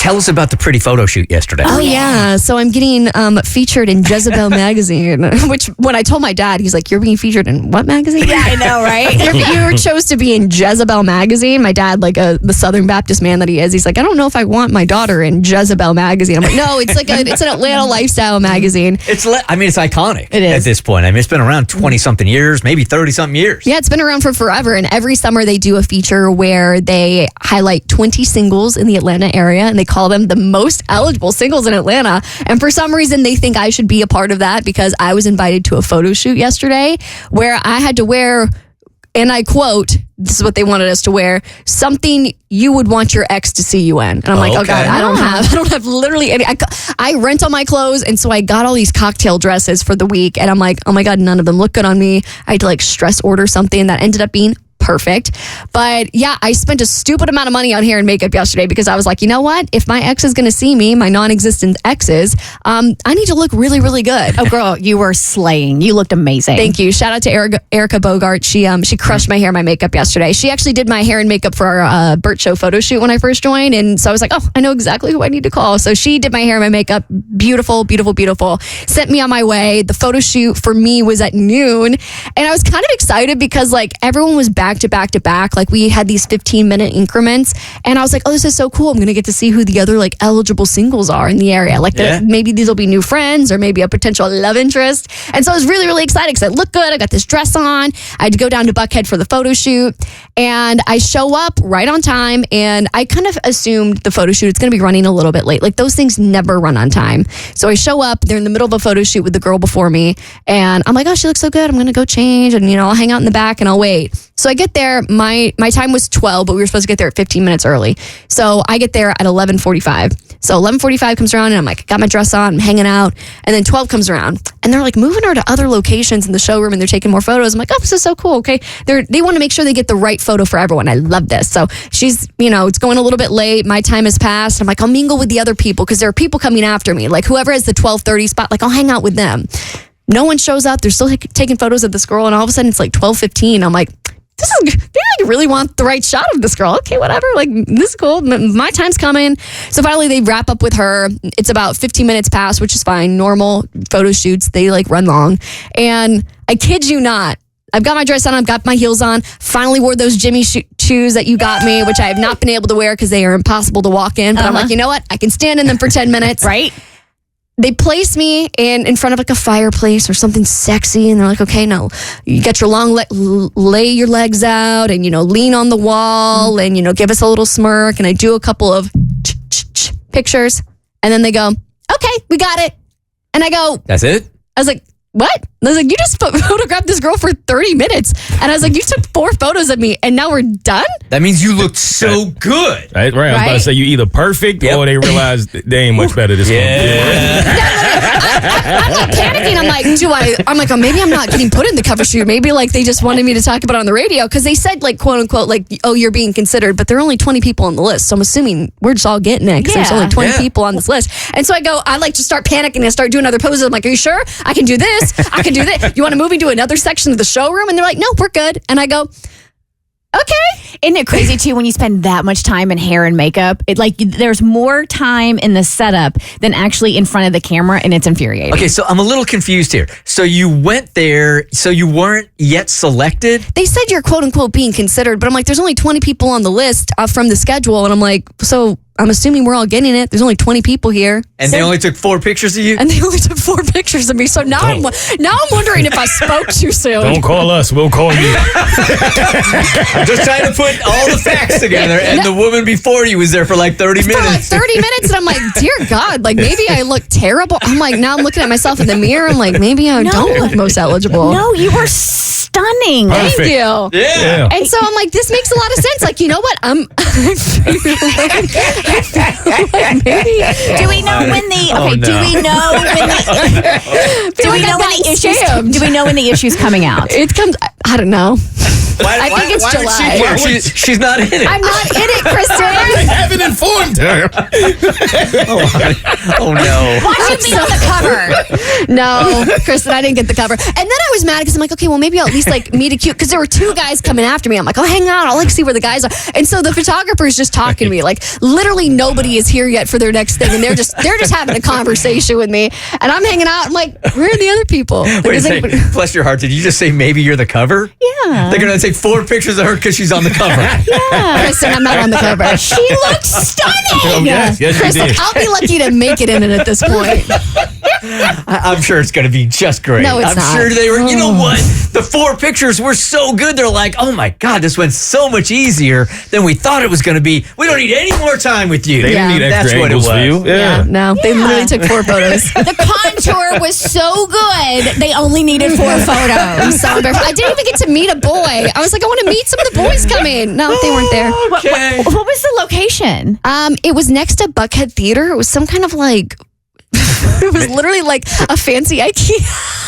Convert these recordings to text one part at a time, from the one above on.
Tell us about the pretty photo shoot yesterday. Oh, yeah. So I'm getting featured in Jezebel magazine, which when I told my dad, he's like, you're being featured in what magazine? Yeah, I know, right? You chose to be in Jezebel magazine. My dad, like the Southern Baptist man that he is, he's like, I don't know if I want my daughter in Jezebel magazine. I'm like, no, it's an Atlanta lifestyle magazine. It's iconic It is. at this point. I mean, it's been around 20-something years, maybe 30-something years. Yeah, it's been around for forever. And every summer they do a feature where they highlight 20 singles in the Atlanta area, and they call them the most eligible singles in Atlanta. And for some reason, they think I should be a part of that because I was invited to a photo shoot yesterday where I had to wear, and I quote, this is what they wanted us to wear, something you would want your ex to see you in. And I'm like, oh God, I don't have literally any. I rent all my clothes, and so I got all these cocktail dresses for the week, and I'm like, oh my God, none of them look good on me. I had to like stress order something that ended up being perfect. But yeah, I spent a stupid amount of money on hair and makeup yesterday because I was like, you know what? If my ex is going to see me, my non-existent exes, I need to look really, really good. Oh, girl, you were slaying. You looked amazing. Thank you. Shout out to Erica Bogart. She crushed my hair and my makeup yesterday. She actually did my hair and makeup for our Bert show photo shoot when I first joined. And so I was like, oh, I know exactly who I need to call. So she did my hair and my makeup. Beautiful, beautiful, beautiful. Sent me on my way. The photo shoot for me was at noon. And I was kind of excited because like everyone was back to back to back. Like we had these 15-minute increments. And I was like, oh, this is so cool. I'm going to get to see who the other like eligible singles are in the area. Like maybe these will be new friends or maybe a potential love interest. And so I was really, really excited because I looked good. I got this dress on. I had to go down to Buckhead for the photo shoot. And I show up right on time. And I kind of assumed the photo shoot, it's going to be running a little bit late. Like those things never run on time. So I show up. They're in the middle of a photo shoot with the girl before me. And I'm like, oh, she looks so good. I'm going to go change. And, I'll hang out in the back and I'll wait. So I get there. My time was 12, but we were supposed to get there at 15 minutes early. So I get there at 11:45. So 11:45 comes around and I'm like, got my dress on, I'm hanging out. And then 12 comes around and they're like moving her to other locations in the showroom and they're taking more photos. I'm like, oh, this is so cool. Okay. They want to make sure they get the right photo for everyone. I love this. So she's, it's going a little bit late. My time has passed. I'm like, I'll mingle with the other people because there are people coming after me. Like whoever has the 12:30 spot, like I'll hang out with them. No one shows up. They're still taking photos of this girl. And all of a sudden it's like 12:15. I'm like, they really want the right shot of this girl. Okay, whatever. Like, this is cool. My time's coming. So finally, they wrap up with her. It's about 15 minutes past, which is fine. Normal photo shoots, they like run long. And I kid you not, I've got my dress on. I've got my heels on. Finally wore those Jimmy shoes that you got me, which I have not been able to wear because they are impossible to walk in. But I'm like, you know what? I can stand in them for 10 minutes. Right? They place me in front of like a fireplace or something sexy. And they're like, okay, no, you get your lay your legs out and, lean on the wall and, give us a little smirk. And I do a couple of pictures. And then they go, okay, we got it. And I go, that's it? I was like, what? And I was like, you just photographed this girl for 30 minutes. And I was like, you took 4 photos of me and now we're done? That means you looked so good. Right. I was about to say you either perfect or they realize they ain't much better this I'm like panicking. I'm like, oh, maybe I'm not getting put in the cover shoot. Maybe like they just wanted me to talk about it on the radio because they said like quote unquote like, oh, you're being considered, but there are only 20 people on the list. So I'm assuming we're just all getting it because there's only 20 people on this list. And so I like to start panicking and start doing other poses. I'm like, are you sure? I can do this. I can do this. You want to move into another section of the showroom? And they're like, no, we're good. And I go, okay. Isn't it crazy too when you spend that much time in hair and makeup? There's more time in the setup than actually in front of the camera, and it's infuriating. Okay, so I'm a little confused here. So you went there, so you weren't yet selected? They said you're quote unquote being considered, but I'm like, there's only 20 people on the list from the schedule, and I'm like, so I'm assuming we're all getting it. There's only 20 people here. And they only took 4 pictures of you? And they only took 4 pictures of me. So now I'm wondering if I spoke too soon. Don't call us. We'll call you. I'm just trying to put all the facts together. And the woman before you was there for like 30 minutes. For like 30 minutes. And I'm like, dear God, like maybe I look terrible. I'm like, now I'm looking at myself in the mirror. I'm like, maybe I don't look most eligible. No, you were stunning. Perfect. Thank you. Yeah. And so I'm like, this makes a lot of sense. Like, you know what? Maybe. Do we know when the do we know when the issues coming out? It comes. I don't know. I think it's July. She's not in it. I'm not in it, Kristen. I haven't informed her. Oh no. Why should be on the cover? No, Kristen, I didn't get the cover. And then I was mad because I'm like, okay, well, maybe I'll at least like meet a cute, because there were 2 guys coming after me. I'm like, oh, hang on, I'll like see where the guys are. And so the photographer is just talking to me. Like, literally nobody is here yet for their next thing. And they're just having a conversation with me. And I'm hanging out. I'm like, where are the other people? Like, Wait a second. Bless your heart. Did you just say maybe you're the cover? Yeah. They're going to take 4 pictures of her because she's on the cover. Yeah. Kristen, I'm not on the cover. She looks stunning. Yes, you Kristen, did. I'll be lucky to make it in it at this point. I'm sure it's going to be just great. No, it's I'm not. sure they were. You know what? The 4 pictures were so good. They're like, oh my God, this went so much easier than we thought it was going to be. We don't need any more time with you. They Yeah. didn't need That's extra what it angles for was. you. Yeah. No, they literally took 4 photos. The contour was so good, they only needed 4 photos. So I didn't even get to meet a boy. I was like, I want to meet some of the boys coming. No, they weren't there. Okay. What was the location? It was next to Buckhead Theater. It was some kind of like, it was literally like a fancy IKEA.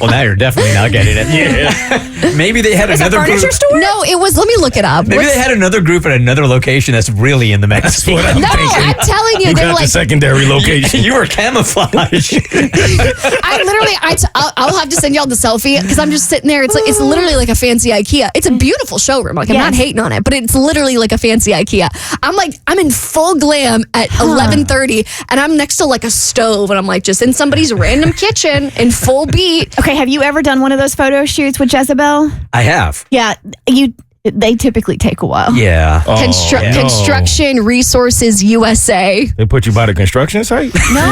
Well, now you're definitely not getting it. Yeah. Maybe they had another group. Furniture store? No, it was, let me look it up. Maybe they had another group at another location that's really in the magazine. What I'm No, thinking. I'm telling you, You they were got the like, secondary location. You were camouflage. I literally, I'll have to send y'all the selfie because I'm just sitting there. It's literally like a fancy IKEA. It's a beautiful showroom. Like, I'm not hating on it, but it's literally like a fancy IKEA. I'm in full glam at 11:30 and I'm next to like a stove and I'm like just in somebody's random kitchen in full beat. Okay, have you ever done one of those photo shoots with Jezebel? I have. Yeah, they typically take a while. Yeah. no. Construction Resources USA. They put you by the construction site? No,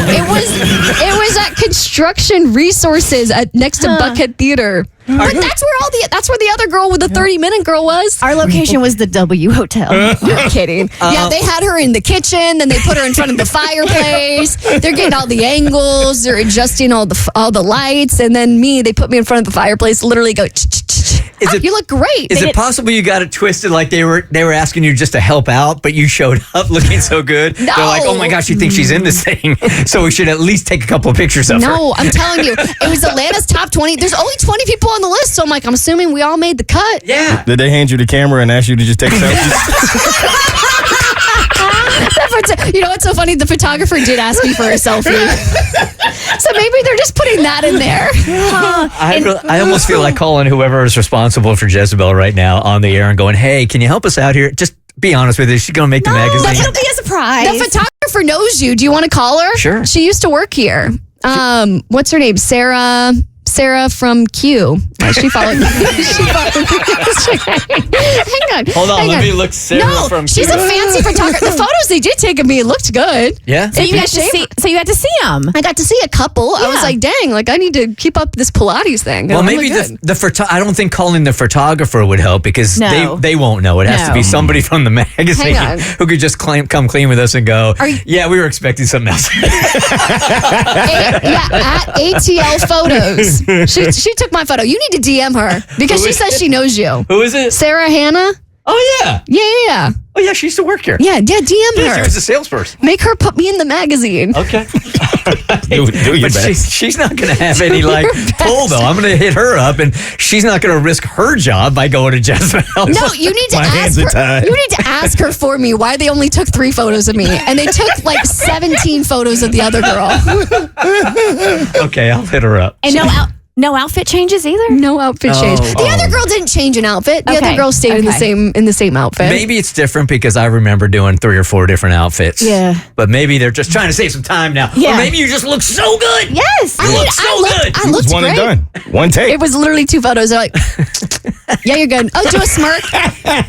it was at Construction Resources next to Buckhead Theater. But that's where the other girl with the 30-minute girl was. Our location was the W Hotel. You're kidding. Yeah, they had her in the kitchen, then they put her in front of the fireplace. They're getting all the angles, they're adjusting all the lights, and then they put me in front of the fireplace, literally go, you look great. Is it possible you got it twisted like they were asking you just to help out, but you showed up looking so good? No. They're like, oh my gosh, you think she's in this thing, so we should at least take a couple of pictures of her. No, I'm telling you, it was Atlanta's top 20. There's only 20 people on the list, so I'm assuming we all made the cut. Yeah. Did they hand you the camera and ask you to just take selfies? You know what's so funny? The photographer did ask me for a selfie. So maybe they're just putting that in there. I almost feel like calling whoever is responsible for Jezebel right now on the air and going, hey, can you help us out here? Just be honest with you. She's going to make the magazine. It'll be a surprise. The photographer knows you. Do you want to call her? Sure. She used to work here. What's her name? Sarah from Q. She followed me. Hang on. Hold on, hang let me look Sarah from she's Q. a fancy photographer. The photos they did take of me, it looked good. Yeah. So you got to see them. I got to see a couple. I was like, dang, like I need to keep up this Pilates thing. Well, I maybe look good. I don't think calling the photographer would help because they won't know. It has to be somebody from the magazine Hang on. who could just come clean with us and go, yeah, we were expecting something else. At ATL Photos. She took my photo. You need to DM her because she says she knows you. Who is it? Sarah Hannah? Oh, yeah. Yeah. Oh, yeah, she used to work here. Yeah, DM Yeah, she her. was a salesperson. Make her put me in the magazine. Okay. Do your But best. she's not going to have any pull though. I'm going to hit her up, and she's not going to risk her job by going to Jezebel. No, you need to My hands ask are her. tied. You need to ask her for me why they only took 3 photos of me, and they took like 17 photos of the other girl. Okay, I'll hit her up. And no outfit changes either? No outfit change. The other girl didn't change an outfit. The other girl stayed in the same outfit. Maybe it's different because I remember doing 3 or 4 different outfits. Yeah. But maybe they're just trying to save some time now. Yeah. Or maybe you just look so good. Yes. You look so good. I It was looked one great. and done. One take. It was literally 2 photos. They're like, yeah, you're good. Oh, do a smirk.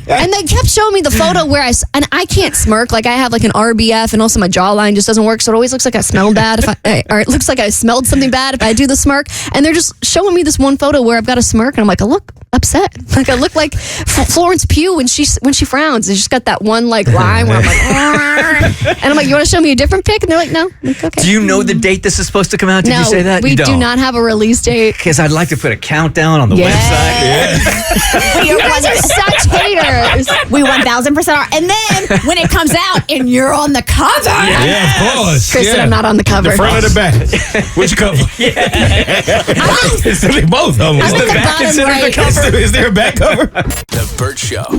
And they kept showing me the photo where I can't smirk. Like I have like an RBF and also my jawline just doesn't work. So it always looks like I smelled bad or it looks like I smelled something bad if I do the smirk. And they're just showing me this one photo where I've got a smirk and I'm like, oh, look, upset. Like I look like Florence Pugh when she frowns. It's just got that one like line where I'm like, and I'm like, you want to show me a different pic? And they're like, no. I'm like, okay. Do you know the date this is supposed to come out? Did you say that? We You do don't. not have a release date. Because I'd like to put a countdown on the website. You guys are such haters. We 1,000% are. And then when it comes out and you're on the cover. Yeah, of course. Kristen, yeah. I'm not on the cover. The front or the back? Which cover? They both of them. I'm Is at the the back bottom considered the right. cover? Is there a back cover? The Bert Show.